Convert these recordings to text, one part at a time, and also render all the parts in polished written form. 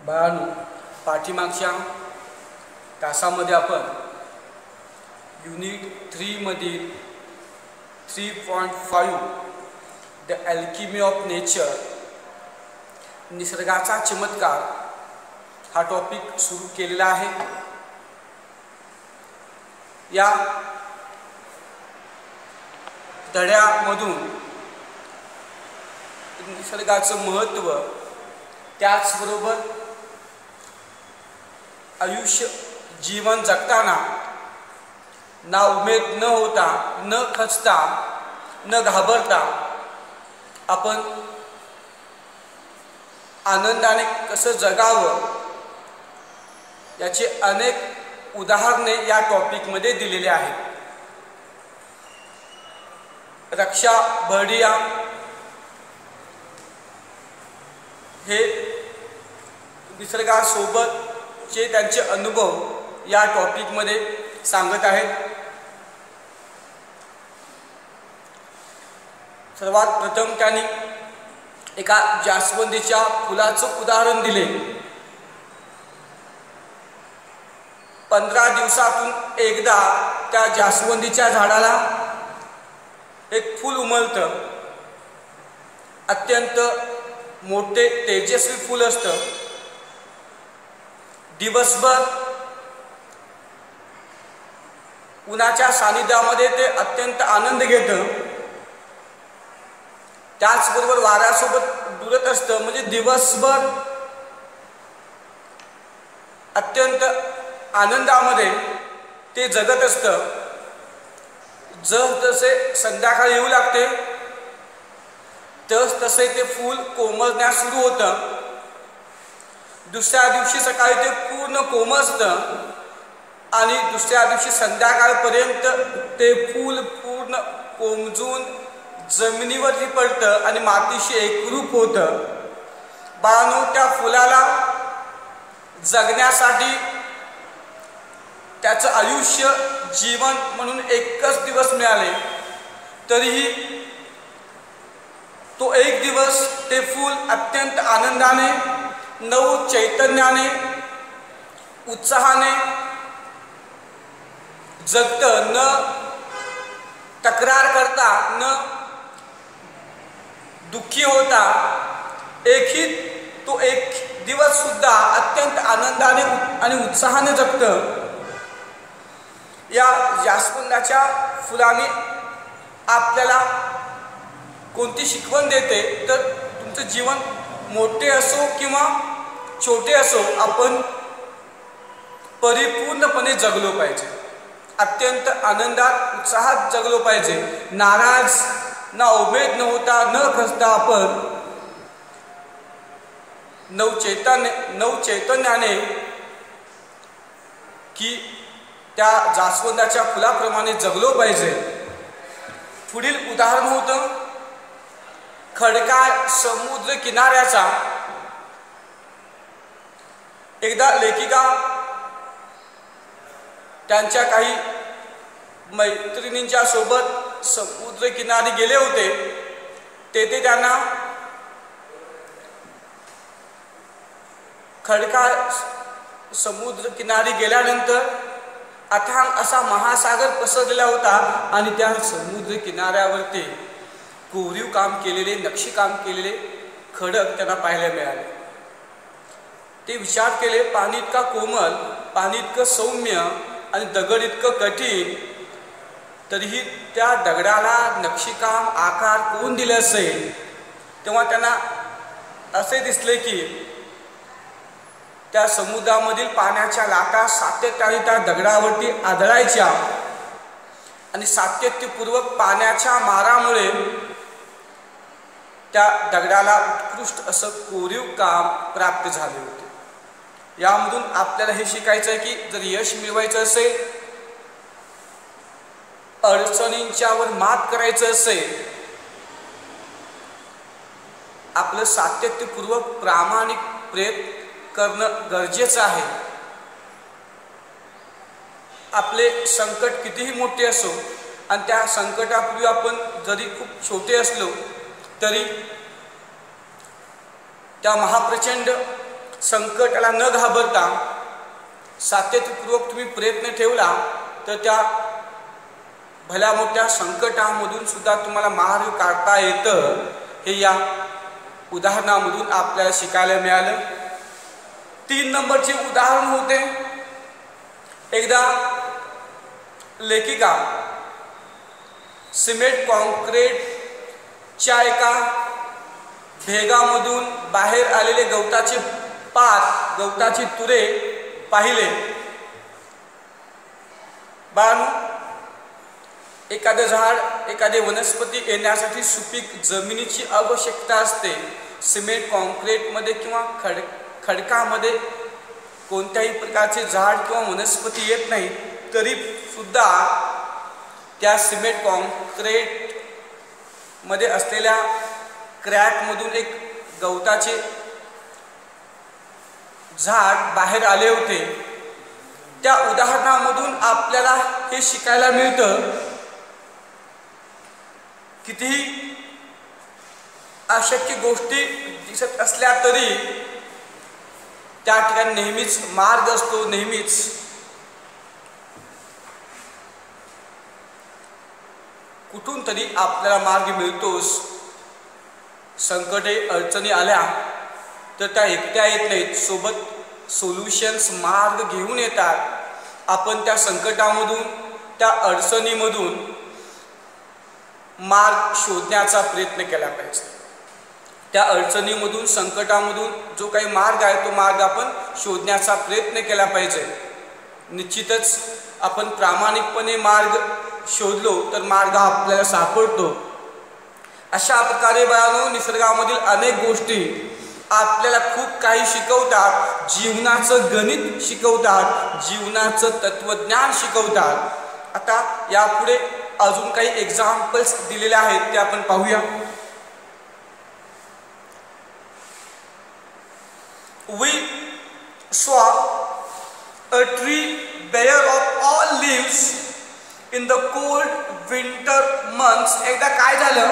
बाळांनो, पाठीमागच्या तासामध्ये आपण युनिट 3 मधील 3.5 द अल्केमी ऑफ नेचर, निसर्गाचा चमत्कार हा टॉपिक सुरू केलेला आहे। या धड्यामधून निसर्गाचं महत्त्व, त्याचबरोबर आयुष्य जीवन जगताना ना उमेद न होता, न खचता, न घाबरता आपण आनंदाने कसं जगावं याचे अनेक उदाहरणे या टॉपिकमध्ये दिलेले आहेत। रक्षा बर्डिया हे निसर्गासोबतचे त्यांचे अनुभव या टॉपिकमध्ये सांगत आहेत। सर्वात प्रथम त्यांनी एका जास्वंदीच्या फुलाचं उदाहरण दिले। 15 दिवसातून एकदा त्या जास्वंदीच्या झाडाला एक फूल उमलतं। अत्यंत मोठे तेजस्वी फूल असतं। दिवसभर उन्हाच्या सानिध्यामध्ये ते अत्यंत आनंद घेतं। त्याचबरोबर वाऱ्यासोबत डुलत असतं, म्हणजे दिवसभर अत्यंत आनंदामध्ये ते जगत असतं। जसे संध्याकाळी येऊ लागते तसे ते फूल कोमलण्यास सुरू होतं। दुसऱ्या दिवशी सकाळी ते पूर्ण कोमलतं आणि दुसऱ्या दिवशी संध्याकाळपर्यंत ते फूल पूर्ण कोमजून जमिनीवरती पडतं आणि मातीशी एकरूप होतं। बाळांनो, त्या फुलाला जगण्यासाठी त्याचं आयुष्य जीवन म्हणून एकच दिवस मिळाले, तरीही तो एक दिवस ते फूल अत्यंत आनंदाने, नव चैतन्याने, उत्साहाने जगतं। न तक्रार करता, न दुःखी होता, तो एक दिवस सुद्धा अत्यंत आनंदाने आणि उत्साहाने जगतं। या जास्वंदाच्या फुलाने आपल्याला कोणती शिकवण देते, तर तुमचं जीवन मोठे असो किंवा छोटे असो, आपण परिपूर्णपणे जगलो पाहिजे। अत्यंत आनंदात, उत्साहात जगलो पाहिजे। नाराज, ना उमेद न होता, न खचता आपण नवचैतन्याने की त्या जास्वंदाच्या फुलाप्रमाणे जगलो पाहिजे। पुढील उदाहरण होतं खडकाळ समुद्र किनाऱ्याचा। एकदा लेखिका त्यांच्या काही मैत्रिणींच्या सोबत समुद्र किनारी गेले होते। तेथे त्यांना खडकाळ समुद्र किनारी गेल्यानंतर अथांग असा महासागर पसरलेला होता आणि त्या समुद्र किनाऱ्यावरती कोरीव काम केलेले, नक्षीकाम केलेले खडक त्यांना पाहायला मिळाले। ते विचार केले, पाणी इतका कोमल, पाणी इतकं सौम्य आणि दगड इतकं कठीण, तरीही त्या दगडाला नक्षीकाम, आकार कोण दिले असेल? तेव्हा त्यांना असे दिसले की त्या समुद्रामधील पाण्याच्या लाटा सातत्याने त्या दगडावरती आदळायच्या आणि सातत्यपूर्वक पाण्याच्या मारामुळे त्या दगडाला उत्कृष्ट असं कोरीव काम प्राप्त झाले होते। यामधून आपल्याला हे शिकायचं आहे की जर यश मिळवायचं असेल, अडचणींच्यावर मात करायचं असेल, आपलं सातत्यपूर्वक प्रामाणिक प्रयत्न करणं गरजेचं आहे। आपले संकट कितीही मोठे असो आणि त्या संकटापूर्वी आपण जरी खूप छोटे असलो तरी त्या महाप्रचंड संकटाला न घाबरता सातत्यपूर्वक तुम्ही प्रयत्न ठेवला तर त्या भल्या मोठ्या संकटामधून सुद्धा तुम्हाला मार्ग काढता येतं, हे या उदाहरणामधून आपल्याला शिकायला मिळालं. 3 नंबरचे उदाहरण होते, एकदा लेखिका सिमेंट कॉन्क्रीटच्या एका भेगामधून बाहेर आलेले गवताचे पात, गवताची तुरे पाहिले. बाळांनो, एखादं झाड, एखादी वनस्पती येण्यासाठी सुपीक जमिनीची आवश्यकता असते. सिमेंट कॉन्क्रीटमध्ये किंवा खडकामध्ये कोणत्याही प्रकारचे झाड किंवा वनस्पती येत नाही, तरी सुद्धा त्या सिमेंट कॉन्क्रीटमध्ये असलेल्या क्रॅकमधून एक गवताचे झाड बाहेर आले होते. त्या उदाहरणामधून आपल्याला हे शिकायला मिळतं, कितीही अशक्य गोष्टी दिसत असल्या तरी त्या ठिकाणी नेहमीच मार्ग असतो, नेहमीच कुठून तरी आपल्याला मार्ग मिळतोच. संकटे अडचणी आल्या तर त्या एकट्या येत नाहीत, सोबत सोल्युशन्स मार्ग घेऊन येतात. आपण त्या संकटामधून, त्या अडचणीमधून मार्ग शोधण्याचा प्रयत्न केला पाहिजे. त्या अडचणीमधून, संकटामधून जो काही मार्ग आहे तो मार्ग आपण शोधण्याचा प्रयत्न केला पाहिजे. निश्चितच आपण प्रामाणिकपणे मार्ग शोधलो तर मार्ग आपल्याला सापडतो. अशा प्रकारे बाळांनो, निसर्गामधील अनेक गोष्टी आपल्याला खूप काही शिकवतात. जीवनाचं गणित शिकवतात, जीवनाचं तत्वज्ञान शिकवतात. आता यापुढे अजून काही एक्झाम्पल्स दिलेले आहेत ते आपण पाहूया. We saw a tree bare of all leaves in the cold winter months. एकदा काय झालं,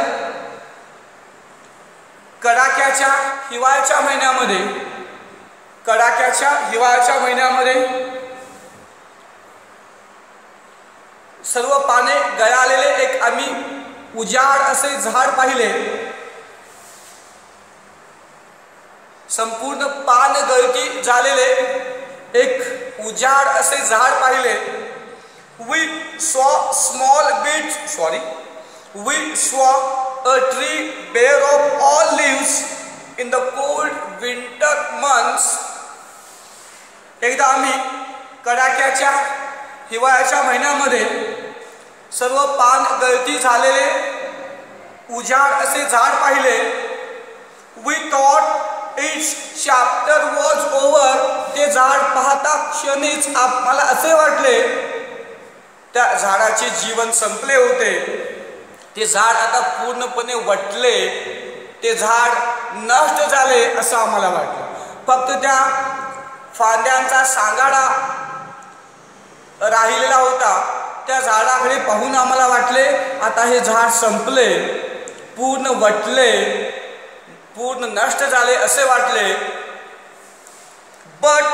कडाक्याच्या हिवाळ्याच्या महिन्यामध्ये सर्व पाने गळालेले एक आम्ही उजाड असे झाड पाहिले. संपूर्ण पान गळती झालेले एक उजाड असे झाड पाहिले. We saw a tree bare of all leaves in the cold winter months. एकदा आम्ही कडाक्याच्या हिवाळ्याच्या महिन्यामध्ये सर्व पान गळती झालेले उजाड असे झाड पाहिले. We thought each chapter was over. ते झाड पाहता क्षणीच आम्हाला असे वाटले त्या झाडाचे जीवन संपले होते. ते झाड आता पूर्णपणे वटले, ते झाड नष्ट झाले असं आम्हाला वाटलं. फक्त त्या फांद्यांचा सांगाडा राहिलेला होता. त्या झाडाकडे पाहून आम्हाला वाटले आता हे झाड संपले, पूर्ण वटले, पूर्ण नष्ट झाले असे वाटले. But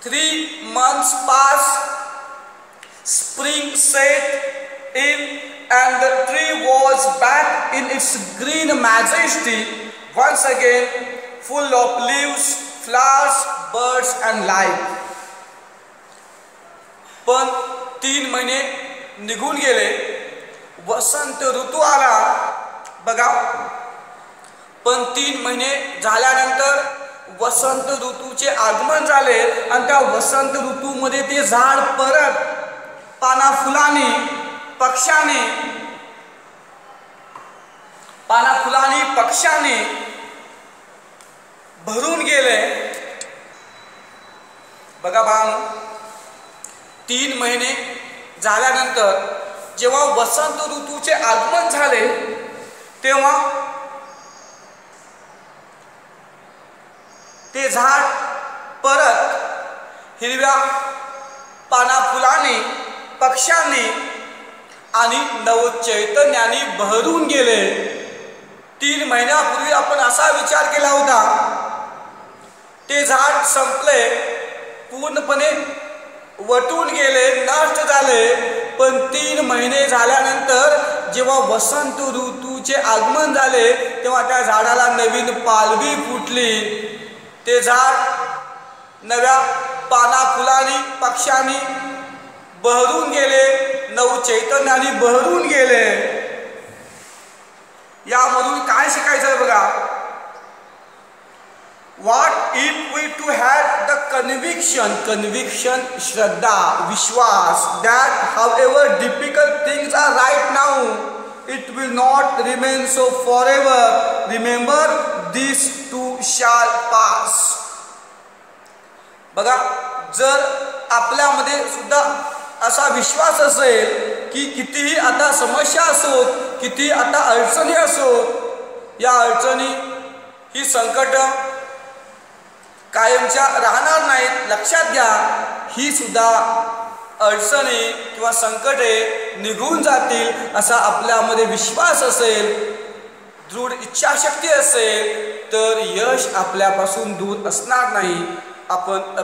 3 months passed. Spring set in and the tree was back in its green majesty once again, full of leaves, flowers, birds and life. पण 3 महिने निघून गेले, वसंत ऋतू आला. बघा, पण 3 महिने झाल्यानंतर वसंत ऋतूचे आगमन झाले आणि त्या वसंत ऋतूमध्ये ते झाड परत पाना फुलांनी, पक्ष्याने भरून गेले. बघा बाळांनो, 3 महिने झाल्यानंतर जेव्हा वसंत ऋतूचे आगमन झाले तेव्हा ते झाड परत हिरव्या पाना फुलांनी, पक्ष्यांनी आणि नवचैतन्याने भरून गेले. 3 महिन्यापूर्वी आपण असा विचार केला होता झाड संपले, पूर्णपणे वटून गेले, नष्ट झाले. पण 3 महिने झाल्यानंतर जेव्हा वसंत ऋतूचे आगमन झाले तेव्हा त्या झाडाला नवीन पालवी फुटली. ते झाड नव्या पाना फुलांनी, पक्ष्यांनी बहरून गेले, नवचैतन्याने बहरून गेले. यामधून काय शिकायचं बघा. What if we to have the conviction, Shraddha, Vishwas, that however difficult things are right now, it will not remain so forever. Remember, this too shall pass. बघा, जर आपल्यामध्ये सुद्धा असा विश्वास असेल की कितीही आता समस्या असोत, किती आता अडचणी असोत, या अडचणी ही संकट कायमच्या राहणार नाहीत. लक्षात घ्या, ही सुद्धा अडचणी किंवा संकटे निघून जातील असा आपल्यामध्ये विश्वास असेल, दृढ इच्छाशक्ती असेल तर यश आपल्यापासून दूर असणार नाही. आपण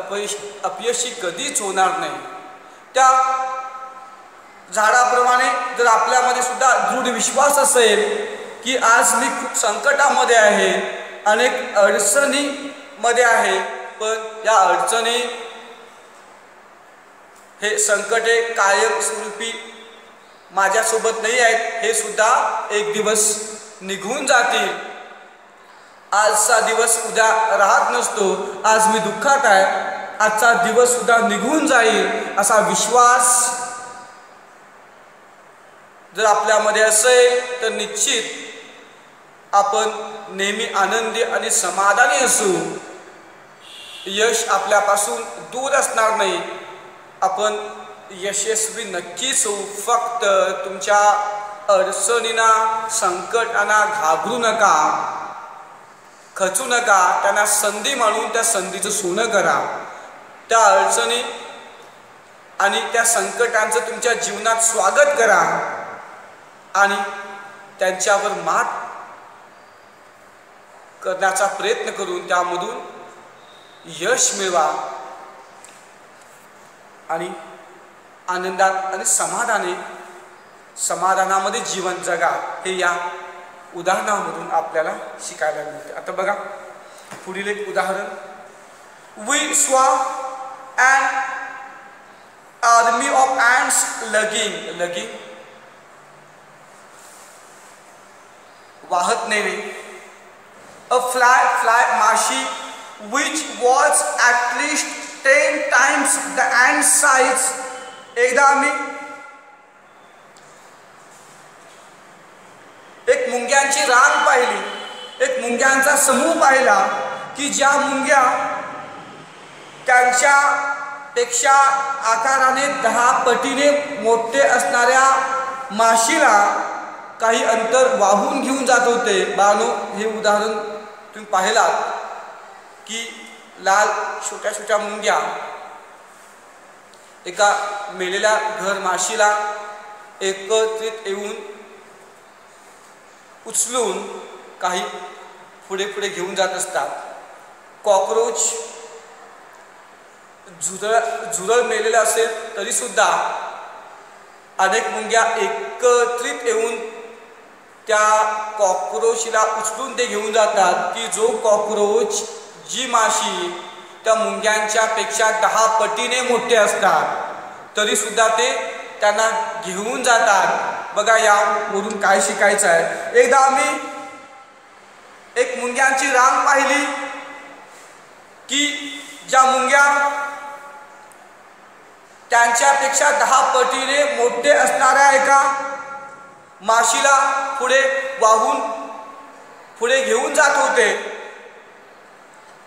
अपयशी कधीच होणार नाही. त्या झाडाप्रमाणे जर आपल्यामध्ये सुद्धा दृढ विश्वास असेल की आज मी खूप संकटामध्ये आहे, अनेक अडचणी मध्ये आहे, पण या अडचणी, हे संकटे कायमस्वरूपी माझ्यासोबत नाही आहेत, हे सुद्धा एक दिवस निघून जातील. आजचा दिवस उद्या राहत नसतो. आज मी दुःखात आहे, आजचा दिवस सुद्धा निघून जाईल असा विश्वास जर आपल्यामध्ये असेल तर निश्चित आपण नेहमी आनंदी आणि समाधानी असू. यश आपल्यापासून दूर असणार नाही. आपण यशस्वी नक्कीच होऊ. फक्त तुमच्या अडचणींना, संकटांना घाबरू नका, खचू नका. त्यांना संधी मानून त्या संधीचं सोनं करा. त्या अडचणी आणि त्या संकटांचं तुमच्या जीवनात स्वागत करा आणि त्यांच्यावर मात करण्याचा प्रयत्न करून त्यामधून यश मिळवा आणि आनंदात आणि समाधानामध्ये जीवन जगा. हे या उदाहरणामधून आपल्याला शिकायला मिळते. आता बघा पुढील एक उदाहरण. We saw an army of ants lugging वाहत नेणे, a fly माशी which was at least 10 times the ant size. एकदा आम्ही एक मुंग्यांची रांग पाहिली, एक मुंग्यांचा समूह पाहिला की ज्या मुंग्या त्यांच्या पेक्षा आकाराने 10 पटीने मोठे असणाऱ्या माशीला काही अंतर वाहून घेऊन जात होते. बानो, हे उदाहरण तुम्ही पाहिलात की लाल छोट्या छोट्या मुंग्या एका मेलेल्या घर माशीला एकत्रित येऊन उचलून काही पुढे पुढे घेऊन जात असतात. कॉकरोच झुरळ मेलेला असेल तरी सुद्धा अनेक मुंग्या एकत्रित येऊन त्या कॉकरोचला उचलून ते घेऊन जातात की जो कॉकरोच, जी माशी त्या मुंग्यांच्या पेक्षा 10 पटीने मोठे असतात, तरी सुद्धा ते त्यांना घेऊन जातात. बघा यावरून काय शिकायचं आहे. एकदा आम्ही एक मुंग्यांची रांग पाहिली की ज्या मुंग्या त्यांच्यापेक्षा 10 पटीने मोठे असणाऱ्या एका माशीला पुढे वाहून पुढे घेऊन जात होते.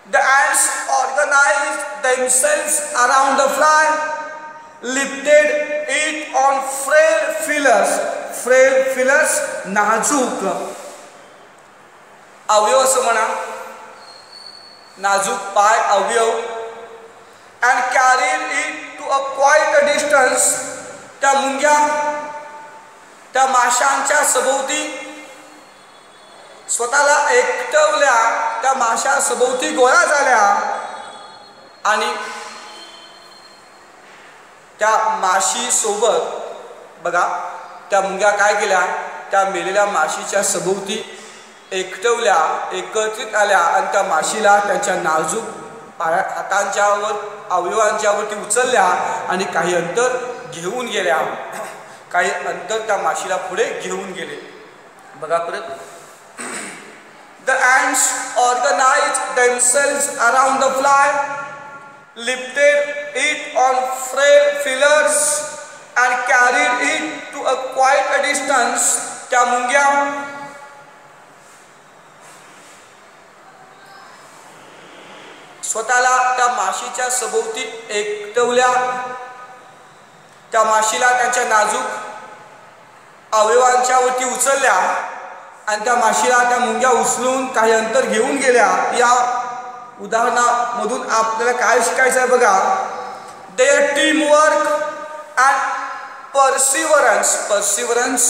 The ants organized themselves around the fly, lifted it on frail feelers, नाजूक अवयव असं म्हणा, नाजूक पाय अवयव, and carried it to a quite a distance. त्या मुंग्या त्या माशांच्या सभोवती स्वतःला एकटवल्या, त्या माशा सभोवती गोळा झाल्या आणि त्या माशीसोबत बघा त्या मुंग्या काय केल्या, त्या मेलेल्या माशीच्या सभोवती एकटवल्या, एकत्रित आल्या आणि त्या माशीला त्यांच्या नाजूक हातांच्यावर अवयवांच्यावरती उचलल्या आणि काही अंतर घेऊन गेल्या, काही अंतर त्या माशीला पुढे घेऊन गेले. बघा परत. The ants organized themselves around the fly, lifted it on frail feelers and carried it to a quite a distance. त्या मुंग्या स्वतःला त्या माशीच्या सभोवती एकटवल्या, त्या माशीला त्यांच्या नाजूक अवयवांच्यावरती उचलल्या आणि त्या माशीला त्या मुंग्या उचलून काही अंतर घेऊन गेल्या. या उदाहरणामधून आपल्याला काय शिकायचं आहे बघा. देअर टीम वर्क अँड परसिवरन्स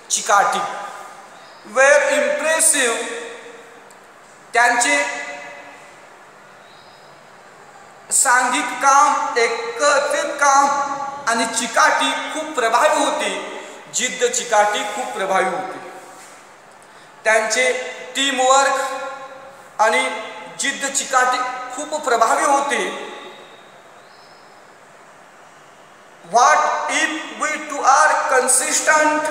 चिकाटी वेर इम्प्रेसिव्ह. त्यांचे सांघिक काम, एकत्रित काम आणि चिकाटी खूप प्रभावी होती. जिद्द चिकाटी खूप प्रभावी होती. त्यांचे टीमवर्क आणि जिद्द चिकाटी खूप प्रभावी होते. What if we two are consistent.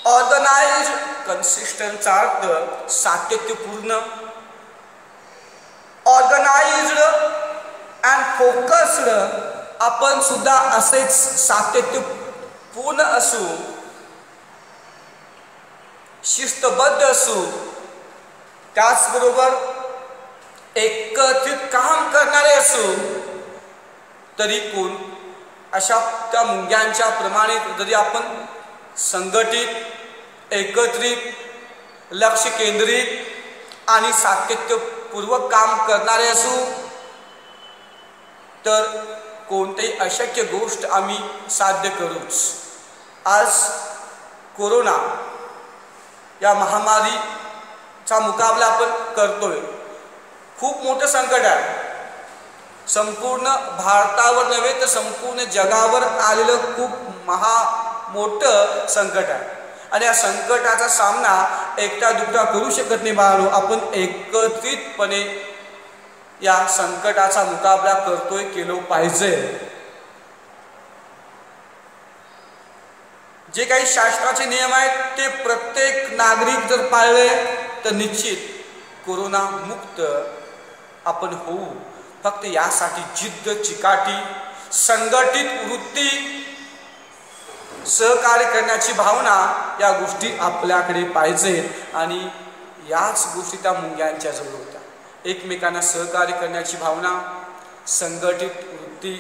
Organize. कन्सिस्टंटचा अर्थ सातत्यपूर्ण. Organized and focused. आपण सुद्धा असेच सातत्यपूर्ण असू, शिस्तबद्ध असू, त्याचबरोबर एकत्रित काम करणारे असू. तरी कोण अशा त्या मुंग्यांच्या प्रमाणे जरी आपण संघटित, एकत्रित, लक्ष केंद्रित आणि सातत्यपूर्वक काम करणारे असू तर कोणतीही अशक्य गोष्ट आम्ही साध्य करूच. आज कोरोना या महामारीचा मुकाबला आपण करतोय. खूप मोठं संकट आहे. संपूर्ण भारतावर नव्हे तर संपूर्ण जगावर आलेलं खूप मोठं संकट आहे आणि या संकटाचा सामना एकटा दुकटा करू शकत नाही बाळांनो. आपण एकत्रितपणे या संकटाचा मुकाबला करतोय, केलं पाहिजे. जे काही शास्त्राचे नियम आहेत ते प्रत्येक नागरिक जर पाळले तर निश्चित कोरोना मुक्त आपण होऊ. फक्त यासाठी जिद्द चिकाटी, संघटित वृत्ती, सहकार्य करण्याची भावना या गोष्टी आपल्याकडे पाहिजे. आणि याच गोष्टी त्या मुंग्यांच्या जवळ होत्या. एकमेकांना सहकार्य करण्याची भावना, संघटित वृत्ती,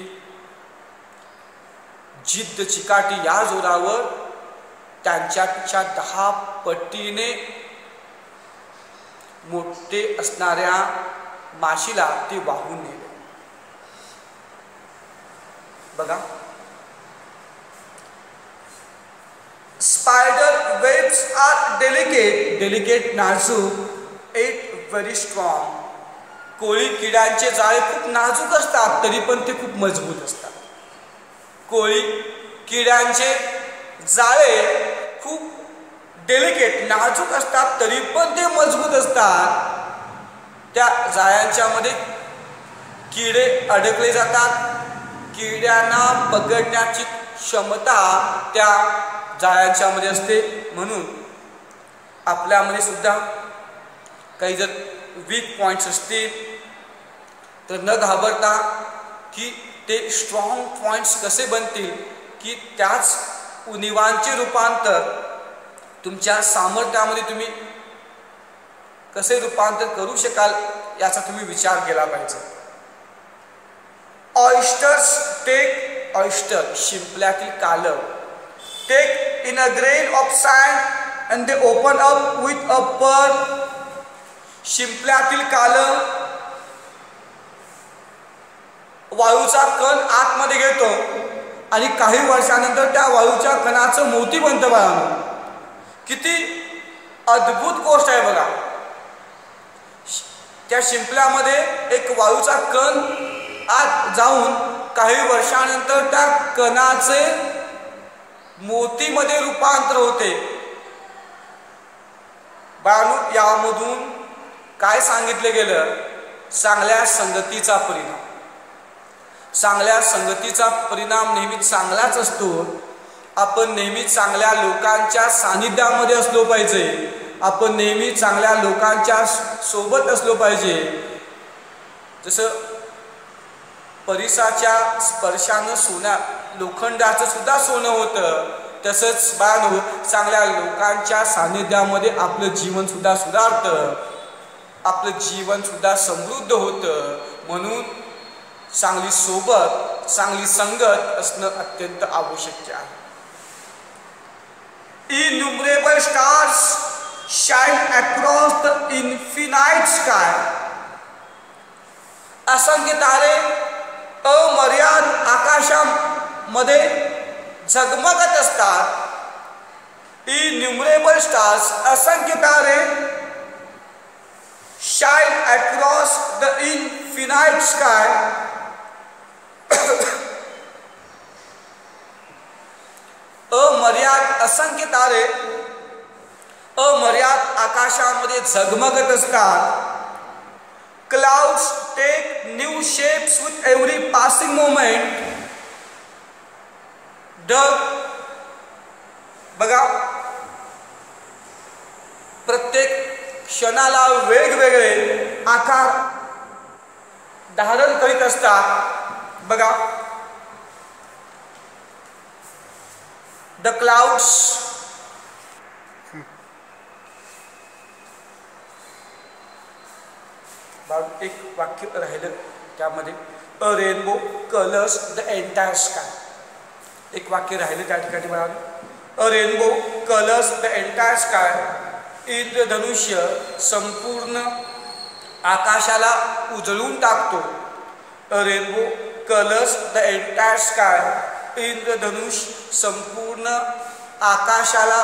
जिद्द चिकाटी या जोरावर त्यांच्यापेक्षा 10 पटीने मोठे असणाऱ्या माशीला ते वाहून नेले. बघा. स्पायडर वेब्स आर डेलिकेट नाजूक, इट व्हेरी स्ट्रॉंग. कोळी किड्यांचे जाळे खूप नाजूक असतात तरी पण ते खूप मजबूत असतात. कोळी किड्यांचे जाळे खूप डेलिकेट नाजूक असतात तरी पण ते मजबूत असतात. त्या जाळ्यांच्या मध्ये किडे अडकले जातात. किड्यांना पकडण्याची क्षमता त्या जाळ्यांच्या मध्ये असते. म्हणून आपल्यामध्ये सुद्धा काही जर वीक पॉइंट्स असतील तर न घाबरता की ते स्ट्रॉंग पॉइंट्स कसे बनतील की त्याच उणिवांचे रूपांतर तुमच्या सामर्थ्यामध्ये तुम्ही कसे रूपांतर करू शकाल याचा तुम्ही विचार केला पाहिजे. ऑयस्टर शिंपल्यातील कालव. Take in a grain of sand and they open up with a pearl. शिंपल्यातील कालव वाळूचा कण आतमध्ये घेतो आणि काही वर्षानंतर त्या वाळूच्या कणाचं मोती बनतं बाळांनो. किती अद्भुत गोष्ट आहे बघा. त्या शिंपल्यामध्ये एक वायूचा कण आत जाऊन काही वर्षानंतर त्या कणाचे मोतीमध्ये रूपांतर होते. बाळू, यामधून काय सांगितले गेलं? चांगल्या संगतीचा परिणाम. चांगल्या संगतीचा परिणाम नेहमी चांगलाच असतो. आपण नेहमी चांगल्या लोकांच्या सानिध्यामध्ये असलो पाहिजे. आपण नेहमी चांगल्या लोकांच्या सोबत असलो पाहिजे. जसं परिसाच्या स्पर्शानं लोखंडाचं सुद्धा सोनं होतं, तसंच बाळांनो चांगल्या लोकांच्या सानिध्यामध्ये आपलं जीवन सुद्धा सुधारतं, आपलं जीवन सुद्धा समृद्ध होतं. म्हणून चांगली सोबत, चांगली संगत असणं अत्यंत आवश्यक आहे. Innumerable stars shine across the infinite sky. असंख्य तारे अमर्याद आकाशामध्ये झगमगत असतात. इन्युमरेबल स्टार्स, असंख्य तारे shine across the infinite sky. अमर्याद असंख्य तारे अमर्याद आकाशामध्ये झगमगत असतात. Clouds take new shapes with every passing moment. ढग बघा प्रत्येक क्षणाला वेगवेगळे आकार धारण करीत असतात. बघा द क्लाउड्स एक वाक्य राहिलं त्यामध्ये a rainbow colours the entire sky. एक वाक्य राहिलं त्या ठिकाणी बघा a rainbow colours the entire sky. इंद्रधनुष्य संपूर्ण आकाशाला उजळून टाकतो. A rainbow colours the entire sky. इंद्रधनुष संपूर्ण आकाशाला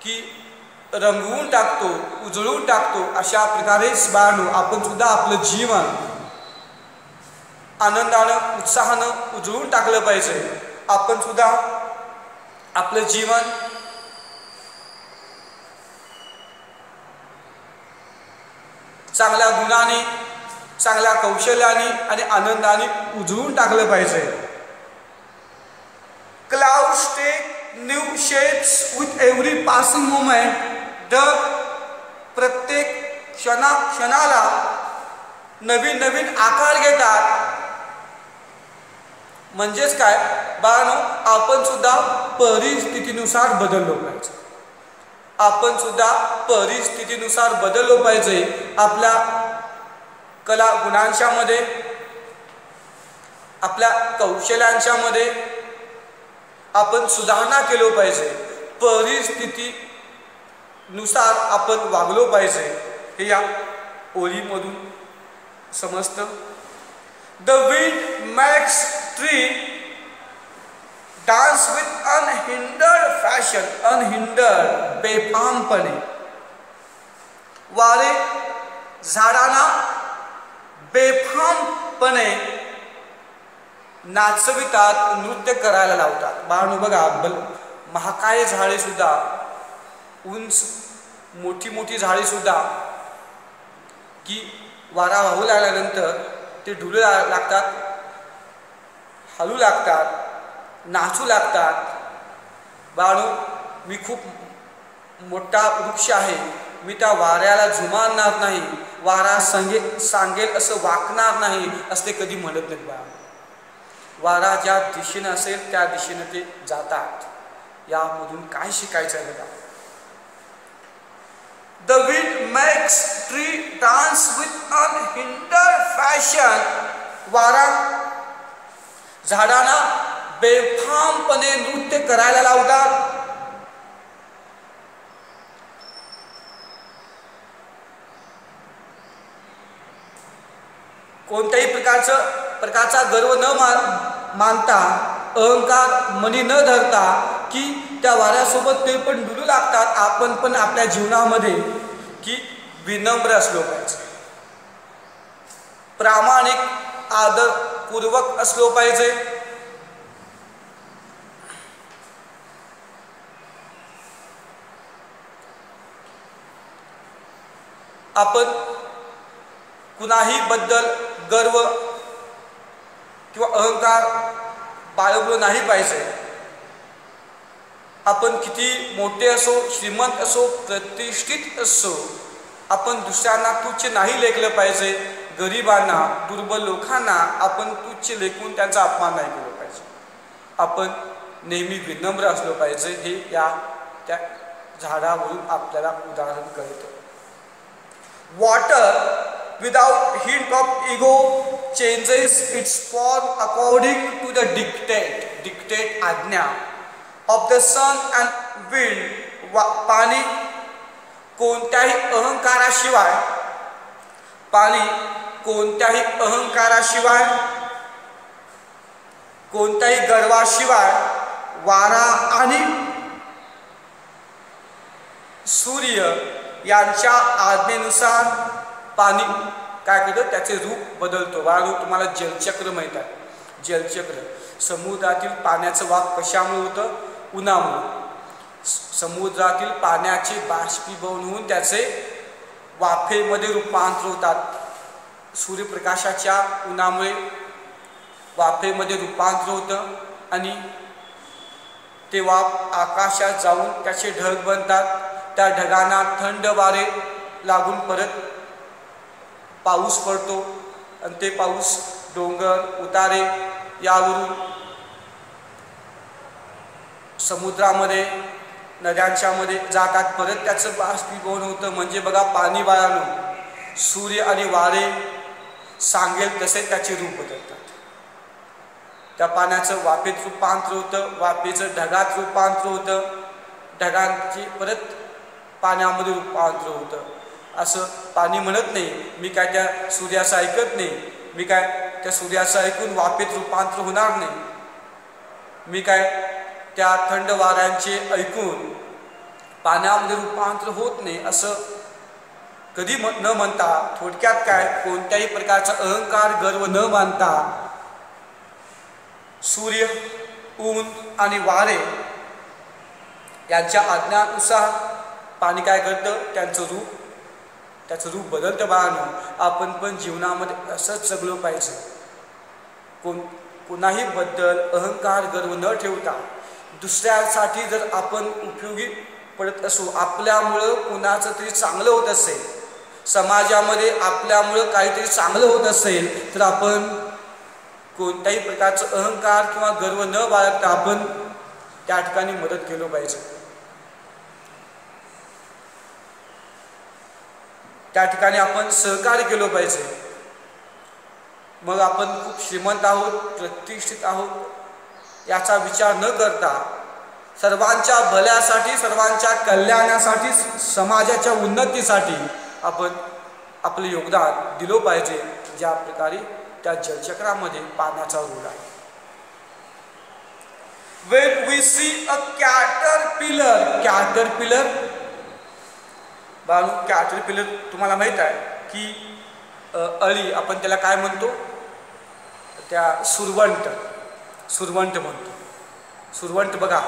की रंगवून टाकतो, उजळून टाकतो. अशा प्रकारे बाळांनो आपण सुद्धा आपलं जीवन आनंदानं उत्साहानं उजळून टाकलं पाहिजे. आपण सुद्धा आपलं जीवन चांगल्या गुणाने, चांगल्या कौशल्याने आणि आनंदाने उजळून टाकलं पाहिजे. Clouds take new shapes with every passing moment. ढग प्रत्येक क्षणाला नवीन नवीन आकार घेतात. म्हणजेच काय बाळांनो, आपण सुद्धा परिस्थितीनुसार बदललो पाहिजे. आपण सुद्धा परिस्थितीनुसार बदललो पाहिजे. आपल्या कला गुणांच्यामध्ये, आपल्या कौशल्यांच्यामध्ये आपण सुधारणा केलो पाहिजे. परिस्थितीनुसार आपण वागलो पाहिजे. हे या ओळीमधून समजतं. The wind makes tree dance with unhindered fashion. Unhindered बेफामपणे. वारे झाडांना बेफामपणे नाचवितात, नृत्य करायला लावतात. बाळांनो बघा महाकाय झाडे सुद्धा, उंच मोठी मोठी झाडे सुद्धा की वारा वाहू लागल्यानंतर ते ढुलू लागतात, हलू लागतात, नाचू लागतात. बाळांनो मी खूप मोठा वृक्ष आहे, मी त्या वाऱ्याला जुमानणार नाही, वारा सांगेल असं वाकणार नाही असते कधी म्हणत नाहीत. बाळा वारा ज्या दिशेने असेल त्या दिशेने ते जातात. यामधून काय शिकायचं आहे बघा. The wind makes tree dance with unhindered fashion. वारा झाडांना बेफामपणे नृत्य करायला लावतात. कोणत्याही प्रकारचा गर्व न मानता अहंकार मनी न धरता की त्या वाऱ्यासोबत ते पण डुलू लागतात. आपण पण आपल्या जीवनामध्ये की विनम्र असलो पाहिजे, प्रामाणिक आदरपूर्वक असलो पाहिजे. आपण कुणाही बद्दल गर्व किंवा अहंकार बाळगलो नाही पाहिजे. आपण किती मोठे असो, श्रीमंत असो, प्रतिष्ठित असो, आपण दुसऱ्यांना तुच्छ नाही लेखलं पाहिजे. गरिबांना, दुर्बल लोकांना आपण तुच्छ लेखून त्यांचा अपमान नाही केला पाहिजे. आपण नेहमी विनम्र असलो पाहिजे. हे या त्या झाडावरून आपल्याला उदाहरण कळतं. Water without hint of ego changes its form according to the dictate आज्ञा of the sun and wind. पाणी कोणत्याही अहंकाराशिवाय, पाणी कोणत्याही अहंकाराशिवाय, कोणत्याही गर्वाशिवाय वारा आणि सूर्य यांच्या आज्ञेनुसार पाणी काय करतं, त्याचे रूप बदलतो. बाळांनो, तुम्हाला जलचक्र माहीत आहे. जलचक्र समुद्रातील पाण्याचं वाफ कशामुळे होतं? उन्हामुळे. समुद्रातील पाण्याचे बाष्पीभवन होऊन त्याचे वाफेमध्ये रूपांतर होतात. सूर्यप्रकाशाच्या उन्हामुळे वाफेमध्ये रूपांतर होतं आणि ते वाफ आकाशात जाऊन त्याचे ढग बनतात. त्या ढगांना थंड वारे लागून परत पाऊस पडतो आणि ते पाऊस डोंगर, उतारे यावरून समुद्रामध्ये, नद्यांच्या मध्ये जातात. परत त्याचं बाष्पीभवन होतं. म्हणजे बघा, पाणी बाळांनो, सूर्य आणि वारे सांगेल तसे त्याचे रूप बदलतात. त्या पाण्याचं वाफेत रूपांतर होतं, वाफेचं ढगात रूपांतर होतं, ढगांची परत पाण्यामध्ये रूपांतर होतं. असं पाणी म्हणत नाही मी काय त्या सूर्याचं ऐकत नाही, मी काय त्या सूर्याचं ऐकून वाफेत रूपांतर होणार नाही, मी काय त्या थंड वाऱ्यांचे ऐकून पाण्यामध्ये रूपांतर होत नाही, असं कधी न म्हणता, थोडक्यात काय, कोणत्याही प्रकारचा अहंकार, गर्व न मानता सूर्य, ऊन आणि वारे यांच्या आज्ञानुसार पाणी काय करतं, त्याचं रूप बदलतं. बाळांनो, आपण पण जीवनामध्ये असंच जगलो पाहिजे. कोणाही बद्दल अहंकार, गर्व न ठेवता दुसऱ्यासाठी जर आपण उपयोगी पडत असू, आपल्यामुळं कुणाचं तरी चांगलं होत असेल, समाजामध्ये आपल्यामुळं काहीतरी चांगलं होत असेल, तर आपण कोणत्याही प्रकारचं अहंकार किंवा गर्व न बाळगता आपण त्या ठिकाणी मदत केलं पाहिजे. त्या ठिकाणी आपण सहकार्य केलं पाहिजे. मग आपण खूप श्रीमंत आहोत, प्रतिष्ठित आहोत याचा विचार न करता सर्वांच्या भल्यासाठी, सर्वांच्या कल्याणासाठी, समाजाच्या उन्नतीसाठी आपण आपले योगदान दिलं पाहिजे. ज्या प्रकारे त्या जलचक्रामध्ये पाण्याचा रोल आहे. When we see a caterpillar, caterpillar तुम्हाला माहित आहे की अळी, आपण त्याला काय म्हणतो, त्या सुरवंट म्हणतो. सुरवंट बघा,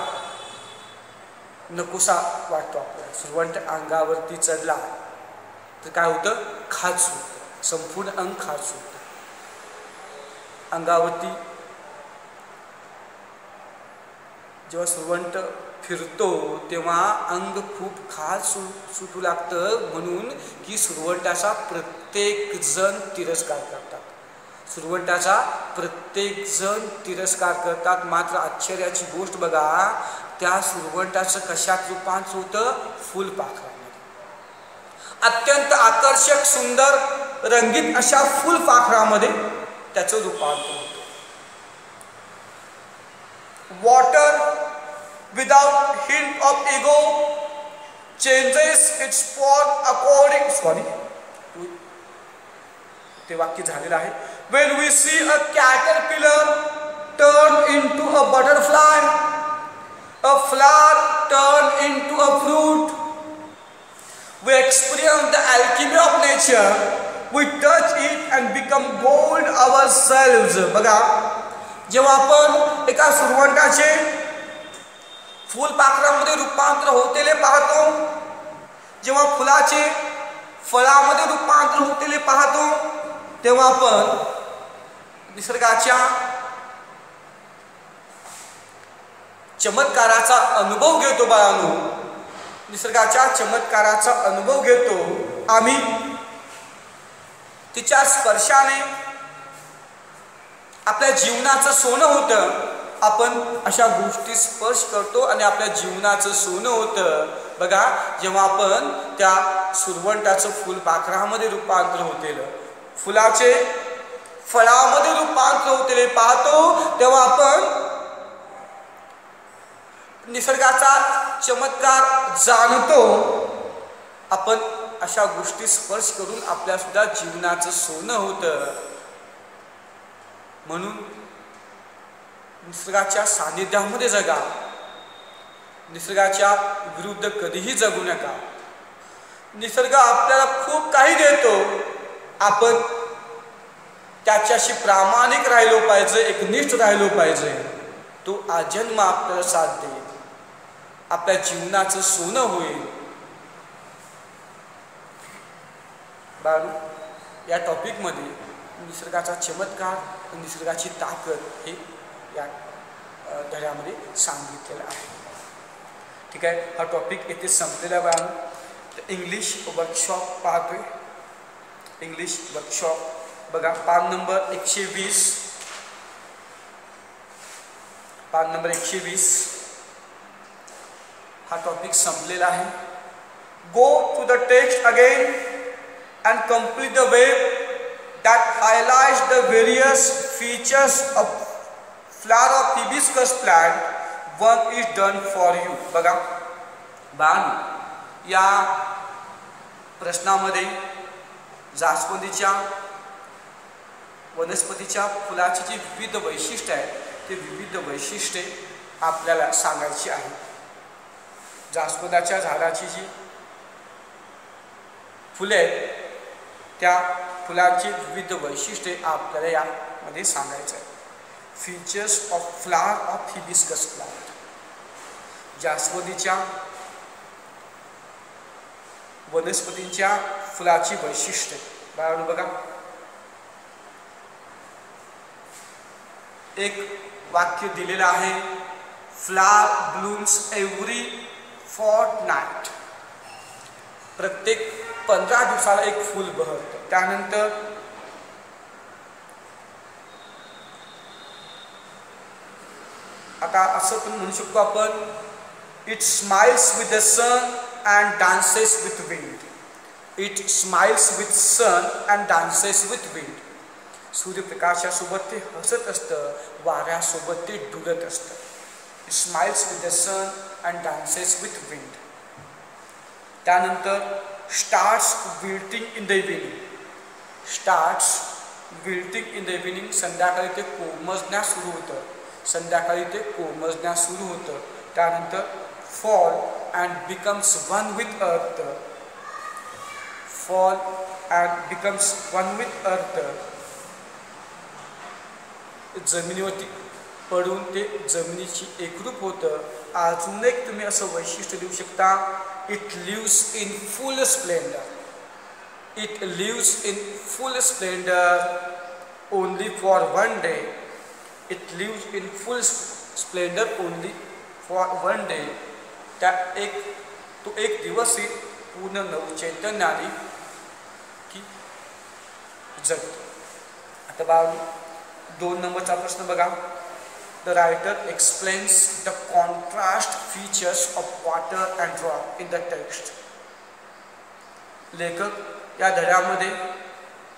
नकोसा वाटतो आपल्याला. सुरवंट अंगावरती चढला तर काय होतं, खाज सुटतं, संपूर्ण अंग खाज सुटतं. अंगावरती जेव्हा सुरवंट फिरतो तेव्हा अंग खूप खाज सुटू लागतं. म्हणून की सुरवंटाचा प्रत्येक जण तिरस्कार करतात. सुरवंटाचा प्रत्येक जण तिरस्कार करतात. मात्र आश्चर्याची गोष्ट बघा, त्या सुरवंटाचं कशात रूपांतर होतं, फुलपाखरामध्ये. अत्यंत आकर्षक, सुंदर, रंगीत अशा फुलपाखरामध्ये त्याचं रूपांतर होतं. Water without hint of ego changes its form according ते वाक्य झालेलं आहे. When we see a caterpillar turned into a butterfly, a flower turned into a fruit. We experience the alchemy of nature. We touch it and become gold ourselves. बघा, जेव्हा आपण एका सुरवंटाचे फुलपाखरामध्ये रूपांतर होतेले पाहतो, जेव्हा फुलाचे फळामध्ये रूपांतर होतेले पाहतो, तेव्हा आपण निसर्गाच्या चमत्काराचा अनुभव घेतो. बाळांनो, निसर्गाच्या चमत्काराचा अनुभव घेतो. आम्ही तिच्या स्पर्शाने आपल्या जीवनाचं सोनं होतं. आपण अशा गोष्टी स्पर्श करतो आणि आपल्या जीवनाचं सोनं होतं. बघा, जेव्हा आपण त्या सुरवंटाचं फुलपाखरामध्ये रूपांतर होतेलं, फुलाचे फळामध्ये रूपांतर होतेले पाहतो, तेव्हा आपण निसर्गाचा चमत्कार जाणतो. आपण अशा गोष्टी स्पर्श करून आपल्या सुद्धा जीवनाचं सोनं होतं. म्हणून निसर्गाच्या सानिध्यामध्ये जगा. निसर्गाच्या विरुद्ध कधीही जगू नका. निसर्ग आपल्याला खूप काही देतो. आपण त्याच्याशी प्रामाणिक राहिलो पाहिजे, एकनिष्ठ राहिलो पाहिजे. तो आजन्म आपल्याला साथ देईल, आपल्या जीवनाचं सोनं होईल. बाळू, या टॉपिकमध्ये निसर्गाचा चमत्कार, निसर्गाची ताकद हे या धड्यामध्ये सांगितलेलं आहे. ठीक आहे, हा टॉपिक येथे संपलेला आहे. बाळू, इंग्लिश वर्कशॉप पाहतोय. इंग्लिश वर्कशॉप बघा, पान नंबर 120. पान नंबर 120 हा टॉपिक संपलेला आहे. Go to the text again and complete the web that highlights the various features of flower of hibiscus plant. One is done for you. बघा, बाण या प्रश्नामध्ये जास्वंदीच्या वनस्पतीच्या फुलाची जी विविध वैशिष्ट्ये आहेत, ते विविध वैशिष्ट्ये आपल्याला सांगायची आहे. जास्वंदाच्या झाडाची जी फुले आहेत, त्या फुलांची विविध वैशिष्ट्ये आपल्याला यामध्ये सांगायचं आहे. Features of flower of hibiscus plant. जास्वंदीच्या वनस्पतींच्या फुलाची वैशिष्ट्ये. बघा, एक वाक्य दिलेलं आहे. Flower blooms every fortnight. प्रत्येक 15 दिवसाला एक फूल बहरतं. त्यानंतर आता असं पण म्हणू शकतो आपण, it smiles with the sun and dances with wind. It smiles with sun and dances with wind. सूर्यप्रकाशासोबत ते हसत असतं, वाऱ्यासोबत ते डुलत असतं. It smiles with the sun and dances with wind. त्यानंतर starts wilting in the evening. Starts wilting in the evening. संध्याकाळी ते कोमजण्यास सुरू होतं. संध्याकाळी ते कोमजण्यास सुरू होतं. त्यानंतर fall and becomes one with अर्थ. Fall and becomes one with अर्थ. जमिनीवरती पडून ते जमिनीची एकरूप होतं. अजून एक तुम्ही असं वैशिष्ट्य देऊ शकता, it lives in full splendour. It lives in full splendour only for one day. It lives in full splendour only for one day. तो एक दिवस ही पूर्ण नवचैतन्याने की जगतो. आता बाळू, 2 नंबरचा प्रश्न बघा. The writer explains the contrast features of water and rock in the text. लेखक या धड्यामध्ये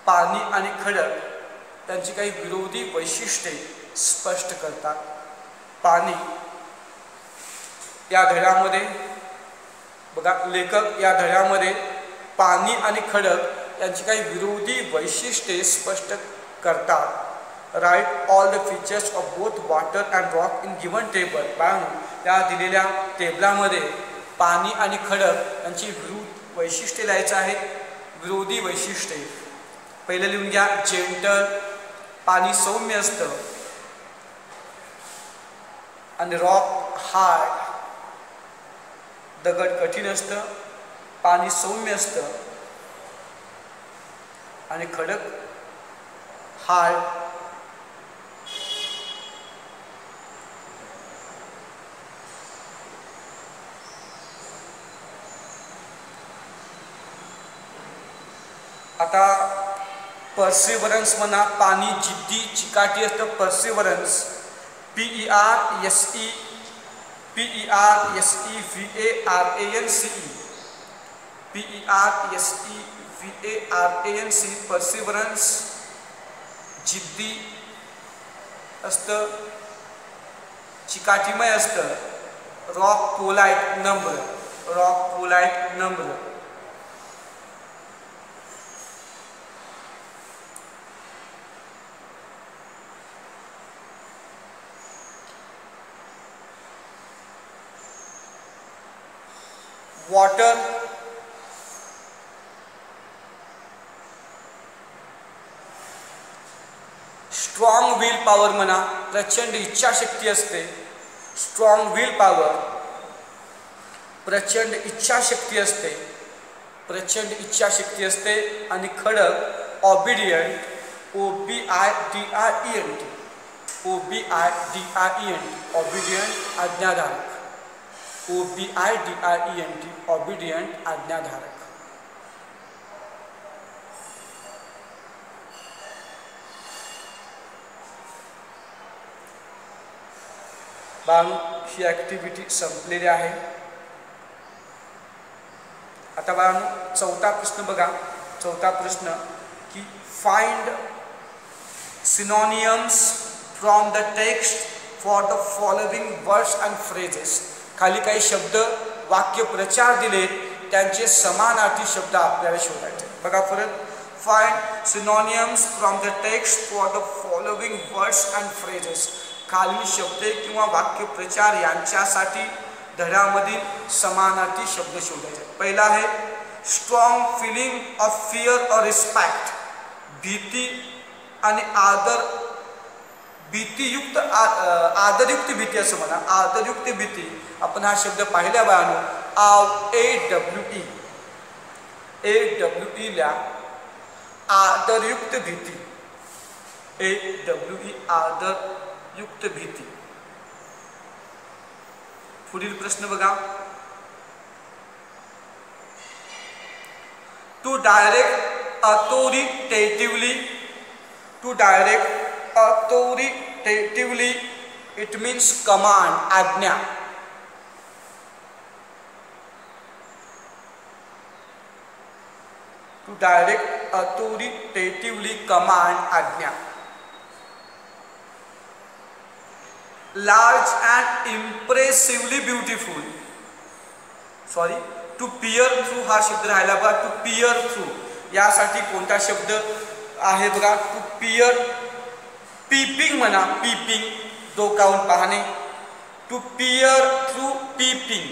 पाणी आणि खडक यांची काही विरोधी वैशिष्ट्ये स्पष्ट करतात. पाणी या धड्यामध्ये बघा, लेखक या धड्यामध्ये पाणी आणि खडक यांची काही विरोधी वैशिष्ट्ये स्पष्ट करतात. Write all the features of both water and rock in given table. त्या दिलेल्या टेबलामध्ये पाणी आणि खडक यांची विरुद्ध वैशिष्ट्ये लिहायचं आहेत. विरोधी वैशिष्ट्ये पहिलं लिहून घ्या. जेंटल, पाणी सौम्य असतं, आणि रॉक हार्ड, दगड कठीण असतं. पाणी सौम्य असतं आणि खडक हार्ड. आता पर्सिवरन्स म्हणा. पाणी जिद्दी चिकाटी असतं. पर्सिवरन्स PERSEVERANCE PERSEVERANCE पर्सिवरन्स जिद्दी असतं, चिकाटीमय असतं. रॉक पोलाइट नम्र, रॉक पोलाइट नम्र. वॉटर स्ट्रॉंग विल पॉवर म्हणा. प्रचंड इच्छाशक्ती असते. स्ट्रॉंग विल पॉवर, प्रचंड इच्छाशक्ती असते, प्रचंड इच्छाशक्ती असते. आणि खडक obedient, OBIDIENT, obedient आज्ञाधारक. OBIDIENT obedient आज्ञाधारक. Balu ही ॲक्टिव्हिटी संपलेली आहे. आता बाळू चौथा प्रश्न बघा. चौथा प्रश्न की find synonyms from the text for the following words and phrases. खाली काही शब्द वाक्य प्रचार दिलेत, त्यांचे समानार्थी शब्द आपल्याला शोधायचे. बघा परत. Find synonyms from the text for the following words and phrases. खालील शब्द किंवा वाक्य प्रचार यांच्यासाठी धड्यामधील समानार्थी शब्द शोधायचे. पहिला आहे स्ट्रॉंग फिलिंग ऑफ फिअर और रिस्पेक्ट. भीती आणि आदर, भीतीयुक्त आदरयुक्त भीती असं म्हणा. आदरयुक्त भीती. आपण हा शब्द पाहिला बाळांनो. AWE ला आदरयुक्त भीती. AWE आदरयुक्त भीती. पुढील प्रश्न बघा. To direct authoritatively it means command, आज्ञा. टू डायरेक्ट authoritatively command, आज्ञा. Large and impressively beautiful. Sorry, to peer through हा शब्द राहिला बघा. टू पियर थ्रू यासाठी कोणता शब्द आहे बघा. टू पियर, पीपिंग म्हणा. पीपिंग, डोकावून पाहणे. To peer through peeping,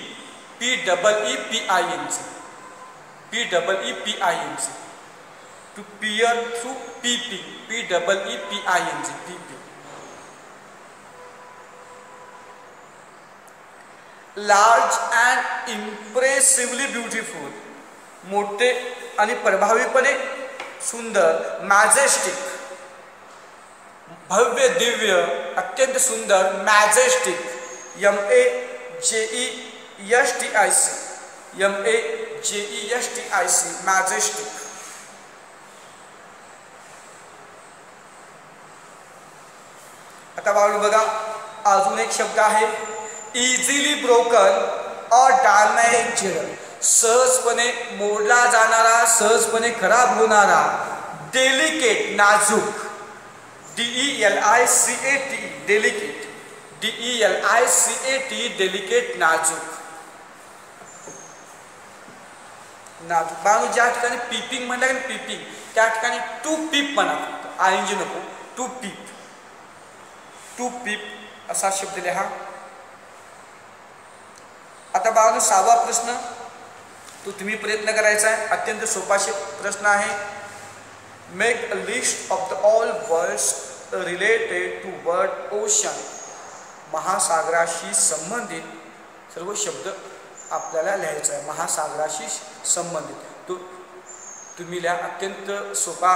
PEEPING. To peer through peeping, PEEPING, peeping. Large and impressively beautiful, मोठे आणि प्रभावीपणे सुंदर. मॅजेस्टिक, भव्य, दिव्य, अत्यंत सुंदर. Majestic, MAJESTIC, majestic. आता बाळू बघा. अजून एक शब्द आहे इझिली ब्रोकन और डॅमेज्ड. सहजपणे मोडला जाणारा, सहजपणे खराब होणारा. डेलिकेट, नाजूक. DELICAT, delicate. DELICAT, डेलिकेट, नाजूक. नाजूक. बाळू ज्या ठिकाणी पीपिंग म्हणलं की पीपिंग, त्या ठिकाणी टू पीप म्हणा. ING नको. टू पीप, टू पीप असा शब्द लिहा. आता बाळांनो 6वा प्रश्न तो तुम्ही प्रयत्न करायचा आहे. अत्यंत सोपा प्रश्न आहे. Make a list of the all words related to word ocean. महासागराशी संबंधित सर्व शब्द आपल्याला लिहायचा आहे. महासागराशी संबंधित तो तुम्ही लिहा. अत्यंत सोपा.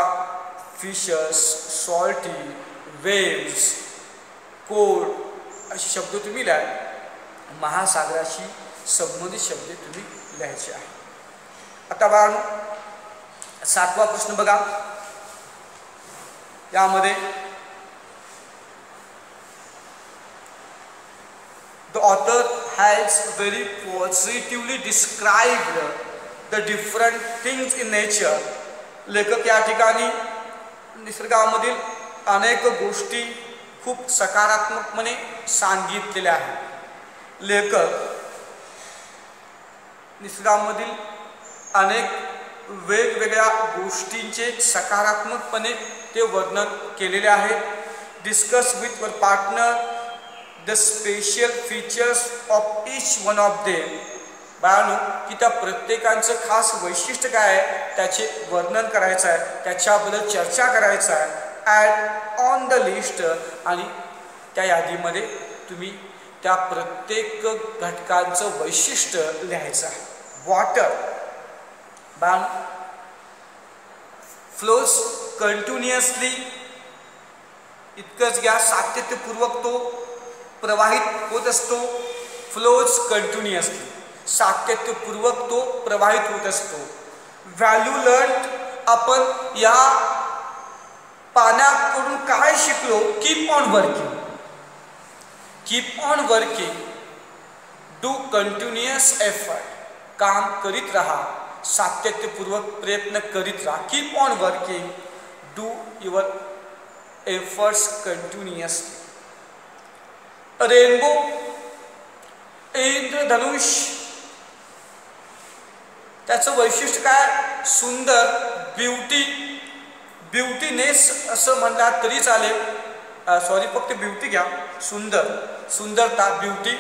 फिशस, सॉल्टी, वेव्स, कोल्ड असे शब्द तुम्ही लिहा. महासागराशी संबंधित शब्द तुम्ही लिहायचे आहे. आता बाळांनो 7वा प्रश्न बघा. यामध्ये the author has very positively described the different things in nature. लेखक या ठिकाणी निसर्गामधील अनेक गोष्टी खूप सकारात्मकपणे सांगितलेल्या आहेत. लेखक निसर्गामधील अनेक वेगवेगळ्या गोष्टींचे सकारात्मकपणे ते वर्णन केलेले आहे. Discuss with your partner the special features of each one of them. बाळांनो की त्या प्रत्येकांचं खास वैशिष्ट्य काय आहे त्याचे वर्णन करायचं आहे. त्याच्याबद्दल चर्चा करायचं आहे. ॲड ऑन द लिस्ट आणि त्या यादीमध्ये तुम्ही त्या प्रत्येक घटकांचं वैशिष्ट्य लिहायचं आहे. वॉटर बाळांनो फ्लोज कंटिन्युअसली. इतकंच घ्या. सातत्यपूर्वक तो प्रवाहित होत असतो. Flows continuously. सातत्यपूर्वक तो प्रवाहित होत असतो. Value learn. आपण या पाण्याकडून काय शिकलो. Keep on working. Keep on working. Do continuous effort. काम करीत राहा. सातत्यपूर्वक प्रयत्न करीत राहा. Keep on working. Do your efforts continuously. Rainbow. इंद्रधनुष. त्याचं वैशिष्ट्य काय. सुंदर. ब्युटी. ब्युटीनेस असं म्हणला तरी चालेल. सॉरी फक्त ब्युटी घ्या. सुंदर. सुंदरता. ब्युटी.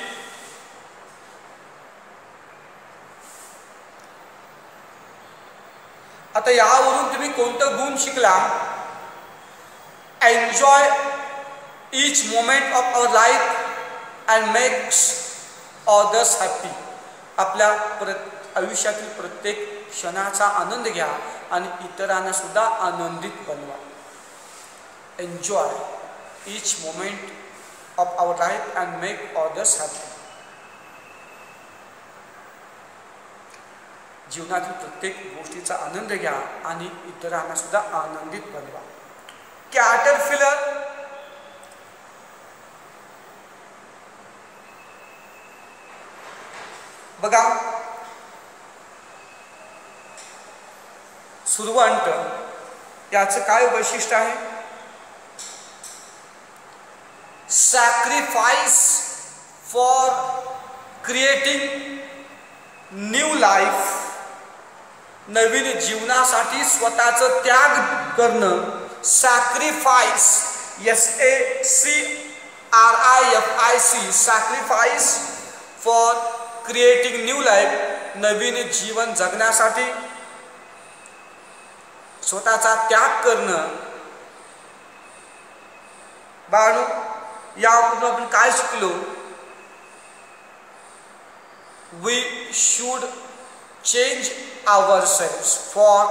आता यावरून तुम्ही कोणतं गुण शिकला. Enjoy each moment of our life and makes others happy. आपल्या आयुष्यातील प्रत्येक क्षणाचा आनंद घ्या आणि इतरांना सुद्धा आनंदित बनवा. Enjoy each moment of our life and make others happy. जीवनातील प्रत्येक गोष्टीचा आनंद घ्या आणि इतरांना सुद्धा आनंदित बनवा. कॅटरपिलर. बघा सुरवंट. याचं काय वैशिष्ट्य आहे. Sacrifice for creating new life. नवीन जीवनासाठी स्वतःचं त्याग करणं. Sacrifice. SACRIFIC. Sacrifice for creating new life. नवीन जीवन जगण्यासाठी स्वतःचा त्याग करणं. बाळांनो यामधून आपण काय शिकलो. We should change ourselves for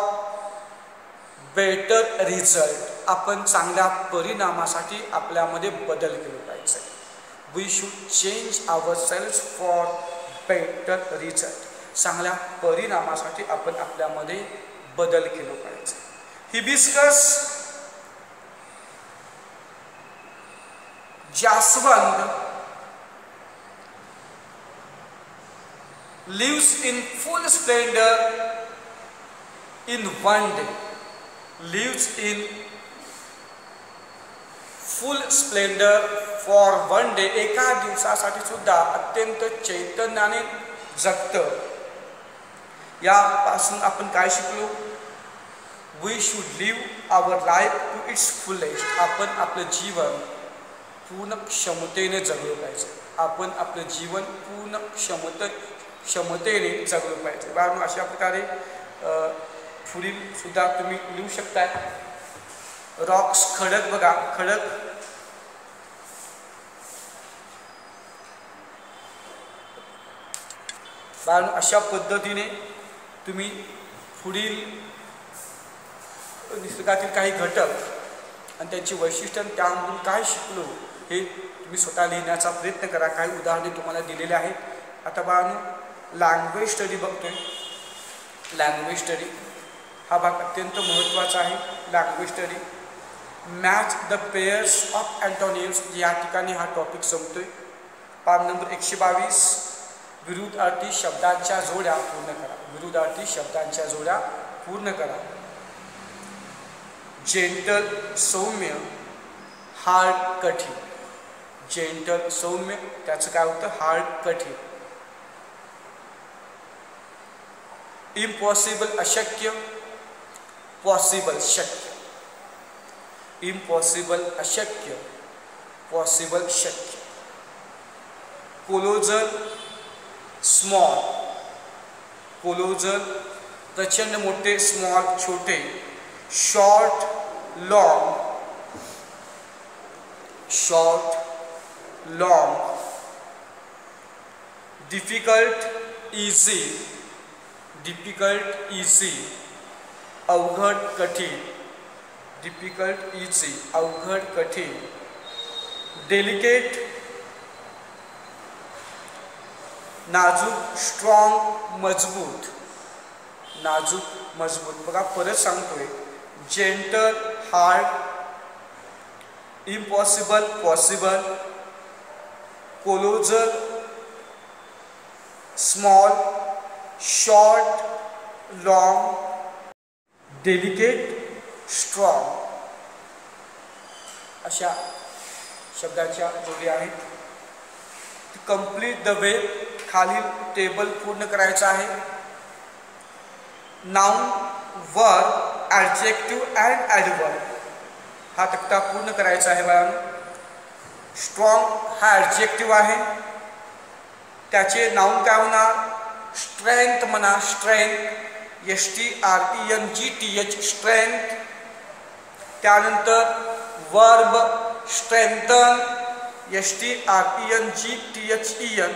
better result. आपण चांगल्या परिणामासाठी आपल्यामध्ये बदल केला पाहिजे. We should change ourselves for better result. चांगल्या परिणामासाठी आपण आपल्यामध्ये बदल केला पाहिजे. हिबिस्कस. जास्वंद. lives in full splendor in one day. Lives in full splendor for one day. एका दिवसासाठी सुद्धा अत्यंत चैतन्याने जगतं. यापासून आपण काय शिकलो. We should live our life to its fullest. आपण आपलं जीवन पूर्ण क्षमतेने जगलं पाहिजे. आपण आपलं जीवन पूर्ण क्षमतेने जगलं पाहिजे. बाळांनो, अशा प्रकारे पुढील सुद्धा तुम्ही लिहू शकताय. रॉक्स, खडक बघा, खडक बाळांनो अशा पद्धतीने तुम्ही पुढील निसर्गातील काही घटक आणि त्यांची वैशिष्ट्य त्यामधून काय शिकलो हे तुम्ही स्वतः लिहिण्याचा प्रयत्न करा. काही उदाहरणे तुम्हाला दिलेले आहेत. आता बाळांनो लँग्वेज स्टडी बघतोय. लँग्वेज स्टडी हा भाग अत्यंत महत्त्वाचा आहे. Language study match the pairs of antonyms, या ठिकाणी हा टॉपिक संपतोय. पान नंबर 122, विरुद्धार्थी शब्दांच्या जोड्या पूर्ण करा. विरुद्धार्थी शब्दांच्या जोड्या पूर्ण करा. जेंटल सौम्य, हार्ड कठीण. जेंटल सौम्य, त्याचं काय होतं? हार्ड कठीण. इम्पॉसिबल अशक्य, पॉसिबल शक्य. इम्पॉसिबल अशक्य, पॉसिबल शक्य. कोलोजल स्मॉल, कोलोजल प्रचंड मोठे, स्मॉल छोटे. Short long, short long. Difficult easy, difficult easy. अवघड कठीण, डिफिकल्ट इझी, अवघड कठीण. डेलिकेट नाजूक, स्ट्रॉंग मजबूत. नाजूक मजबूत. बघा परत सांगतोय. Gentle hard, impossible possible, colossal small, short long, delicate strong. अशा शब्दाच्या जोडी आहेत. कंप्लीट द वे, खालील टेबल पूर्ण करायचं आहे. Noun, verb, adjective and adverb हा तक्ता पूर्ण करायचा आहे बाळांनो. स्ट्रॉंग हा ॲडजेक्टिव्ह आहे. त्याचे नाउन काय होणार? स्ट्रेंथ म्हणा. Strength, STRENGTH strength. त्यानंतर verb strengthen, STRENGTHEN,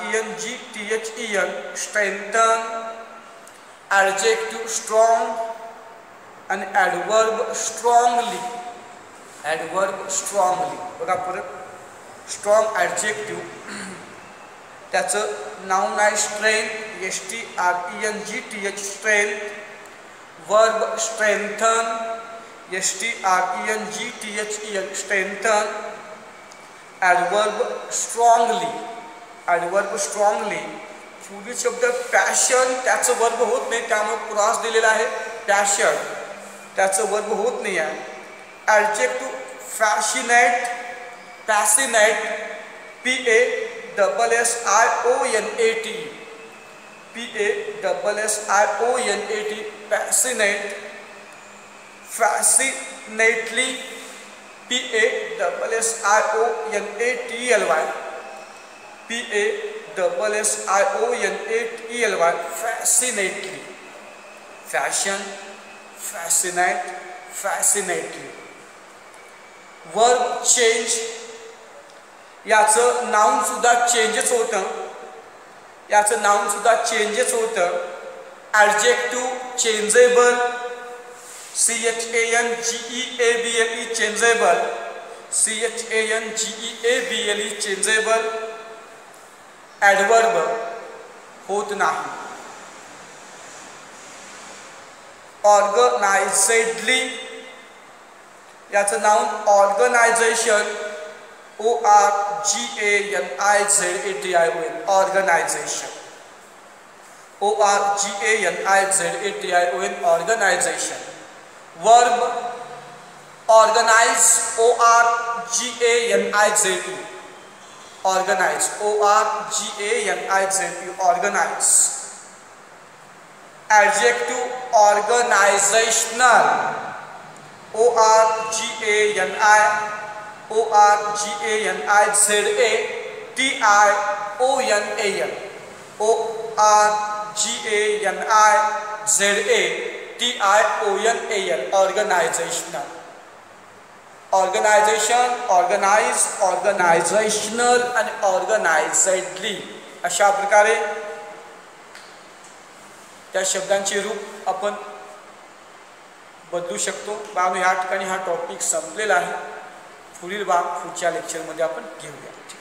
STRENGTHEN strengthen. Adjective strong आणि ॲडवर्ब स्ट्रॉंगली. Adverb strongly. बघा परत. स्ट्रॉंग ॲडजेक्टिव्ह, त्याचं नाउन आहे strength, STRENGTH strength. Verb strengthen, STRENGTHEN strengthen. Adverb strongly, adverb strongly. पुढील शब्द पॅशन, त्याचं वर्ब होत नाही, त्यामुळे क्रॉस दिलेला आहे. पॅशन, त्याचं वर्ब होत नाही आहे. Adjective passionate, passionate, PASSIONAT, PASSIONAT, passionate. Passionately, PASSIONATLY, PASSIONATLY, passionately. Passion, passionate, passionately. Verb change, याचं नाउन सुद्धा चेंजेस होतं. याचं नाउन सुद्धा चेंजेस होतं. Adjective changeable, CHANGEABLE changeable, CHANGEABLE changeable. Adverb होत नाही. ऑर्गनायझेडली, याचं noun organization, ORGANIZATION, organization. ORGANIZATION, organization. Verb organize, ORGANIZE, organize, ORGANIZE, organize. Adjective organizational, ORGANI ORGANIZATIONAL ORGANIZATIONAL organizational organization organize organizational आणि organizedly अशा प्रकारे त्या शब्दांचे रूप आपण बदलू शकतो. बाळांनो या ठिकाणी हा टॉपिक संपलेला आहे. पुढील भाग पुढच्या लेक्चरमध्ये आपण घेऊया.